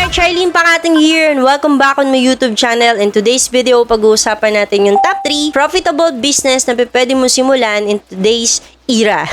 there! Charlene Pangating here and welcome back on my YouTube channel. In today's video, pag-uusapan natin yung top 3 profitable business na pwede mo simulan in today's era.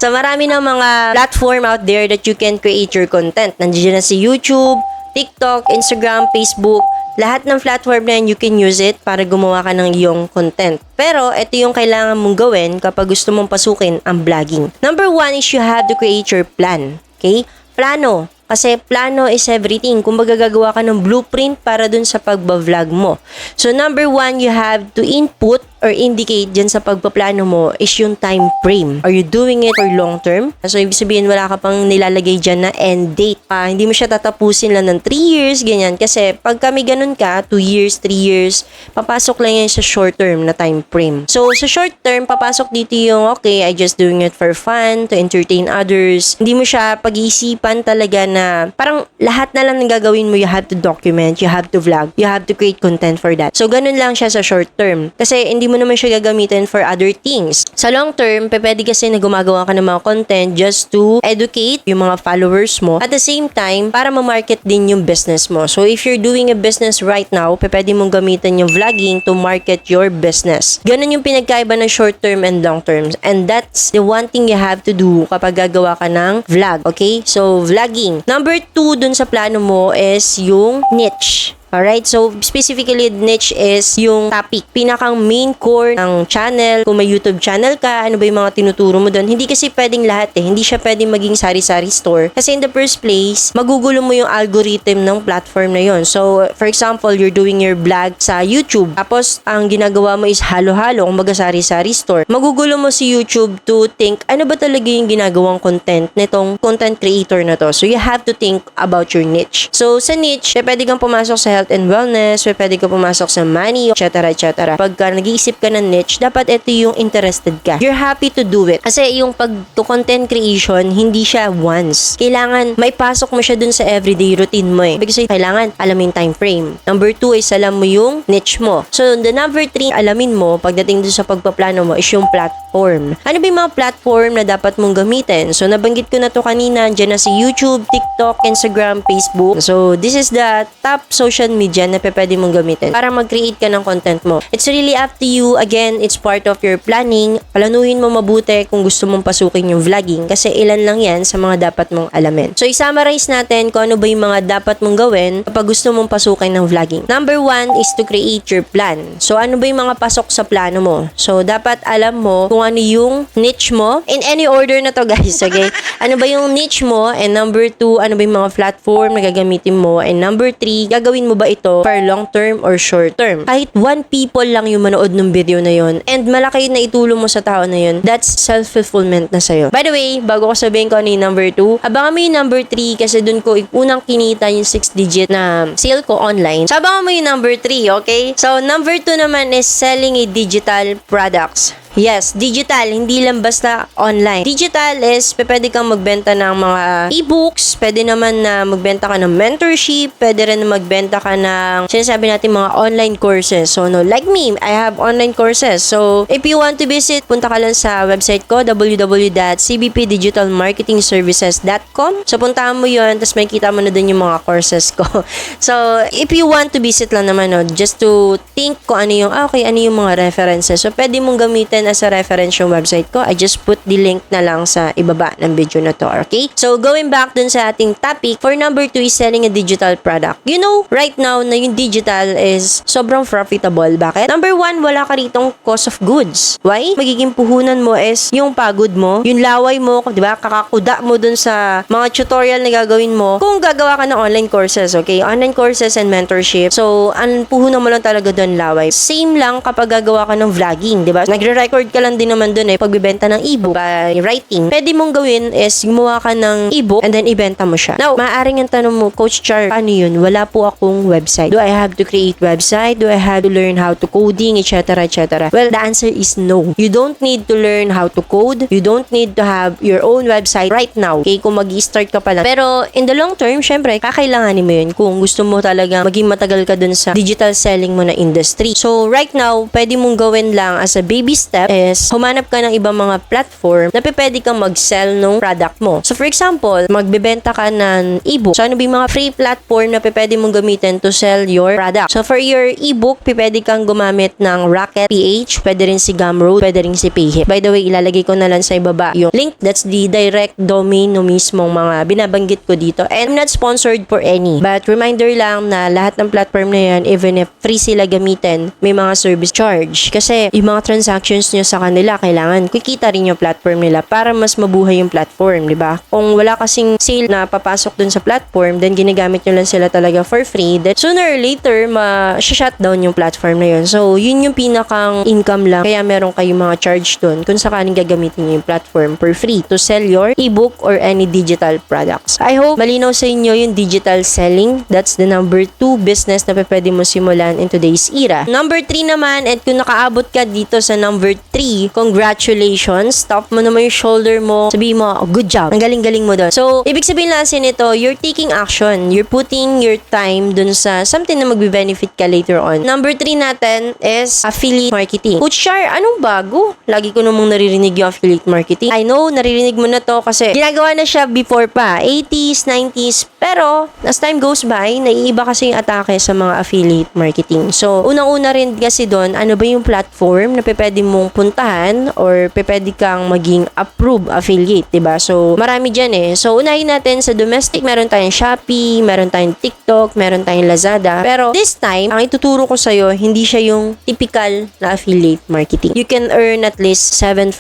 So marami ng mga platform out there that you can create your content. Nandiyan na si YouTube, TikTok, Instagram, Facebook. Lahat ng platform na yan, you can use it para gumawa ka ng iyong content. Pero, ito yung kailangan mong gawin kapag gusto mong pasukin ang vlogging. Number 1 is you have to create your plan. Okay? Plano. Kasi plano is everything. Kung gagawa ka ng blueprint para dun sa pagba-vlog mo. So, number 1, you have to input or indicate dyan sa pagpaplano mo is yung time frame. Are you doing it for long term? So, ibig sabihin, wala ka pang nilalagay dyan na end date. Hindi mo siya tatapusin lang ng 3 years, ganyan. Kasi, pag kami ganun ka, 2 years, 3 years, papasok lang yan sa short term na time frame. So, sa short term, papasok dito yung, okay, I just doing it for fun, to entertain others. Hindi mo siya pag-iisipan talaga na parang lahat na lang ng gagawin mo, you have to document, you have to vlog, you have to create content for that. So, ganun lang siya sa short term. Kasi, hindi mo naman siya gagamitin for other things. Sa long term, pwede kasi na gumagawa ka ng mga content just to educate yung mga followers mo. At the same time, para ma-market din yung business mo. So, if you're doing a business right now, pwede mong gamitin yung vlogging to market your business. Ganun yung pinagkaiba ng short term and long term. And that's the one thing you have to do kapag gagawa ka ng vlog. Okay? So, vlogging. Number 2 dun sa plano mo is yung niche. Alright, so specifically niche is yung topic. Pinakang main core ng channel. Kung may YouTube channel ka, ano ba yung mga tinuturo mo doon? Hindi kasi pwedeng lahat eh. Hindi siya pwedeng maging sari-sari store. Kasi in the first place, magugulo mo yung algorithm ng platform na yon. So, for example, you're doing your vlog sa YouTube. Tapos, ang ginagawa mo is halo-halo, kumbaga sari-sari store. Magugulo mo si YouTube to think, ano ba talaga yung ginagawang content nitong content creator na to? So, you have to think about your niche. So, sa niche, pwede kang pumasok sa health and wellness, pwede ka pumasok sa money, etc. etc. Pagka nag-iisip ka ng niche, dapat ito yung interested ka. You're happy to do it. Kasi yung pag-content creation, hindi siya once. Kailangan may pasok mo siya dun sa everyday routine mo eh. Kasi kailangan alamin time frame. Number 2 is alam mo yung niche mo. So, the number 3, alamin mo, pagdating dun sa pagpaplano mo, is yung platform. Ano ba yung mga platform na dapat mong gamitin? So, nabanggit ko na to kanina. Diyan na si YouTube, TikTok, Instagram, Facebook. So, this is the top social media na pwede mong gamitin para mag-create ka ng content mo. It's really up to you. Again, it's part of your planning. Planuhin mo mabuti kung gusto mong pasukin yung vlogging kasi ilan lang yan sa mga dapat mong alamin. So, i-summarize natin kung ano ba yung mga dapat mong gawin kapag gusto mong pasukin ng vlogging. Number 1 is to create your plan. So, ano ba yung mga pasok sa plano mo? So, dapat alam mo kung ano yung niche mo. In any order na to, guys. Okay? Ano ba yung niche mo? And number 2, ano ba yung mga platform na gagamitin mo? And number 3, gagawin mo ba ito for long term or short term? Kahit 1 people lang yung manood ng video na yon and malaki na itulong mo sa tao na yun, that's self-fulfillment na sa'yo. By the way, bago ko sabihin ko ano yung number 2, abangan mo yung number 3 kasi dun ko unang kinita yung 6-digit na sale ko online. So, abangan mo yung number 3, okay? So, number 2 naman is selling a digital products. Yes, digital, hindi lang basta online. Digital is, pwede kang magbenta ng mga e-books, pwede naman na magbenta ka ng mentorship, pwede rin na magbenta ka ng, sinasabi natin, mga online courses. So, no, like me, I have online courses. So, if you want to visit, punta ka lang sa website ko, www.cbpdigitalmarketingservices.com. So, puntahan mo yun, tapos makikita mo na dun yung mga courses ko. So, if you want to visit lang naman, no, just to think kung ano yung, okay, ano yung mga references. So, pwede mong gamitin as a reference yung website ko. I just put the link na lang sa ibaba ng video na to, okay? So, going back dun sa ating topic, for number 2 is selling a digital product. You know, right now, na yung digital is sobrang profitable. Bakit? Number 1, wala ka ritong cost of goods. Why? Magiging puhunan mo is yung pagod mo, yung laway mo, di ba? Kakakuda mo dun sa mga tutorial na gagawin mo kung gagawa ka ng online courses, okay? Online courses and mentorship. So, ang puhunan mo lang talaga dun laway. Same lang kapag gagawa ka ng vlogging, di ba? Nagre-record ka lang din naman dun pagbibenta ng ebook by writing. Pwede mong gawin is gumawa ka ng ebook and then ibenta mo siya. Now, maaaring ang tanong mo, Coach Char, paano yun? Wala po akong website. Do I have to create website? Do I have to learn how to coding, etc., etc.? Well, the answer is no. You don't need to learn how to code. You don't need to have your own website right now. Okay, kung mag-start ka pa lang. Pero in the long term, syempre, kakailanganin mo yun kung gusto mo talaga maging matagal ka dun sa digital selling mo na industry. So, right now, pwede mong gawin lang as a baby step step is humanap ka ng ibang mga platform na pwede kang mag-sell ng product mo. So for example, magbebenta ka ng ebook. So ano ba yung mga free platform na pwede mong gamitin to sell your product? So for your ebook, pwede kang gumamit ng Rocket PH, pwede rin si Gumroad, pwede rin si Payhip. By the way, ilalagay ko na lang sa ibaba yung link. That's the direct domain no mismong mga binabanggit ko dito. And I'm not sponsored for any. But reminder lang na lahat ng platform na yan, even if free sila gamitin, may mga service charge. Kasi yung mga transactions nyo sa kanila, kailangan kikita rin yung platform nila para mas mabuhay yung platform, di ba? Kung wala kasing sale na papasok dun sa platform, then ginagamit nyo lang sila talaga for free, then sooner or later, ma-shutdown yung platform na yun. So, yun yung pinakang income lang. Kaya meron kayong mga charge dun kung sakaling gagamitin nyo yung platform for free to sell your ebook or any digital products. I hope malinaw sa inyo yung digital selling. That's the number 2 business na pwede mo simulan in today's era. Number 3 naman, at kung nakaabot ka dito sa number 3, congratulations. Tap mo naman yung shoulder mo. Sabihin mo, oh, good job. Ang galing-galing mo doon. So, ibig sabihin lang kasi nito, you're taking action. You're putting your time dun sa something na magbe-benefit ka later on. Number 3 natin is affiliate marketing. Coach Char, anong bago? Lagi ko namang naririnig yung affiliate marketing. I know, naririnig mo na to kasi ginagawa na siya before pa. 80s, 90s. Pero, as time goes by, naiiba kasi yung atake sa mga affiliate marketing. So, unang-una rin kasi doon, ano ba yung platform na pwede mong puntahan or pwede kang maging approved affiliate, diba? So, marami dyan eh. So, unahin natin sa domestic, meron tayong Shopee, meron tayong TikTok, meron tayong Lazada. Pero, this time, ang ituturo ko sa'yo, hindi siya yung typical na affiliate marketing. You can earn at least 7%.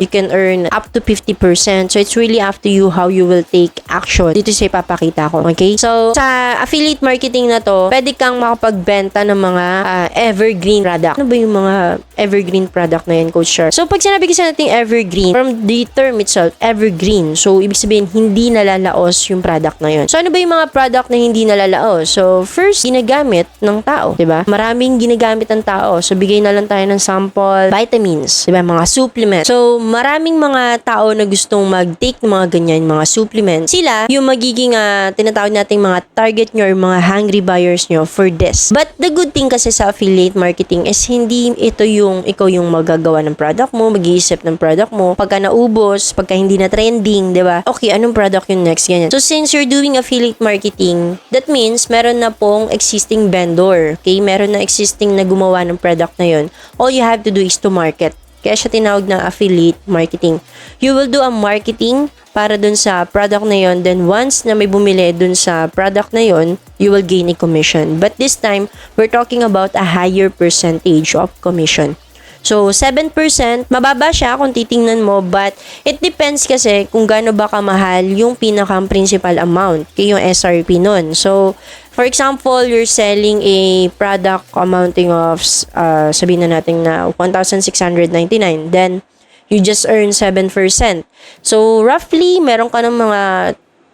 You can earn up to 50%. So, it's really up to you how you will take action. Dito siya ipapakita ko. Okay? So, sa affiliate marketing na to, pwede kang makapagbenta ng mga evergreen product. Ano ba yung mga evergreen product na yan, Coach Char? So, pag sinabi kasi natin evergreen, from the term itself, evergreen. So, ibig sabihin, hindi nalalaos yung product na yun. So, ano ba yung mga product na hindi nalalaos? So, first, ginagamit ng tao. Diba? Maraming ginagamit ng tao. So, bigay na lang tayo ng sample, vitamins. Diba? Mga supplements. So, maraming mga tao na gustong mag-take ng mga ganyan, mga supplements. Sila, yung magiging tinatawag nating mga target nyo or mga hungry buyers nyo for this. But, the good thing kasi sa affiliate marketing is hindi ito yung ikaw yung magagawa ng product mo, mag-iisip ng product mo. Pagka naubos, pagka hindi na trending, di ba? Okay, anong product yung next? Ganyan. So, since you're doing affiliate marketing, that means meron na pong existing vendor. Okay? Meron na existing na gumawa ng product na yun. All you have to do is to market. Kaya siya tinawag na affiliate marketing. You will do a marketing para dun sa product na yon. Then once na may bumili dun sa product na yon, you will gain a commission. But this time, we're talking about a higher percentage of commission. So, 7%, mababa siya kung titingnan mo, but it depends kasi kung gaano ba kamahal yung pinakang principal amount, yung SRP nun. So, for example, you're selling a product amounting of, sabihin na natin na 1,699, then you just earn 7%. So, roughly, meron ka ng mga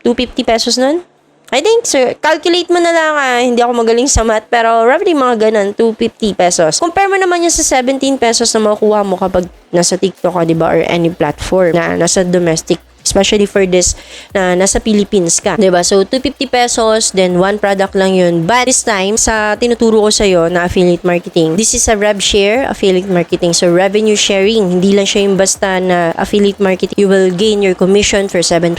250 pesos nun? I think, sir, calculate mo na lang, hindi ako magaling sa math, pero roughly mga ganun, 250 pesos. Compare mo naman yun sa 17 pesos na makukuha mo kapag nasa TikTok ka, diba, or any platform na nasa domestic, especially for this na nasa Philippines ka, diba? So, 250 pesos, then one product lang yun. But this time, sa tinuturo ko sa'yo na affiliate marketing, this is a rev share affiliate marketing. So, revenue sharing. Hindi lang siya yung basta na affiliate marketing. You will gain your commission for 7%,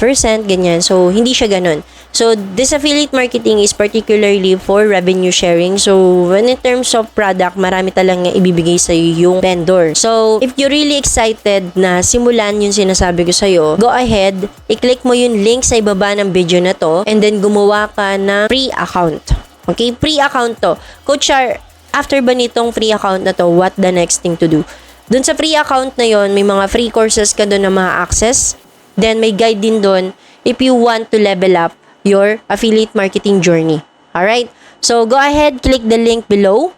ganyan. So, hindi siya ganun. So, this affiliate marketing is particularly for revenue sharing. So, when in terms of product, marami talagang ibibigay sa'yo yung vendor. So, if you're really excited na simulan yung sinasabi ko sa'yo, go ahead, i-click mo yung link sa ibaba ng video na to, and then gumawa ka ng free account. Okay? Free account to. Coach Char, after ba nitong free account na to, what the next thing to do? Dun sa free account na yon, may mga free courses ka dun na ma-access. Then, may guide din dun if you want to level up your affiliate marketing journey. Alright? So, go ahead, click the link below,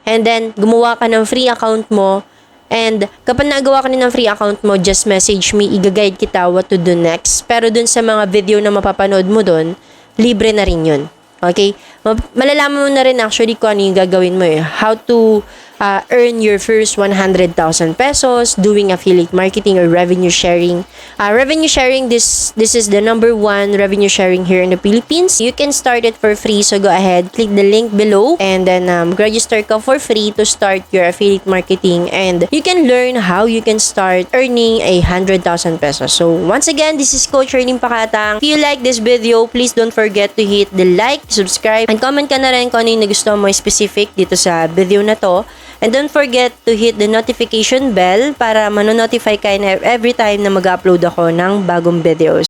and then, gumawa ka ng free account mo, and kapag nagawa ka ng free account mo, just message me, i-guide kita what to do next. Pero dun sa mga video na mapapanood mo dun, libre na rin yun. Okay? Malalaman mo na rin actually kung ano yung gagawin mo eh. How to earn your first 100,000 pesos doing affiliate marketing or revenue sharing. Revenue sharing, this is the number one revenue sharing here in the Philippines. You can start it for free, so go ahead, click the link below and then register ka for free to start your affiliate marketing, and you can learn how you can start earning 100,000 pesos. So once again, this is Coach Ernie Pakatang. If you like this video, please don't forget to hit the like, subscribe, and comment ka na rin kung ano yung gusto mo specific dito sa video na to. And don't forget to hit the notification bell para manonotify ka every time na mag-upload ako ng bagong videos.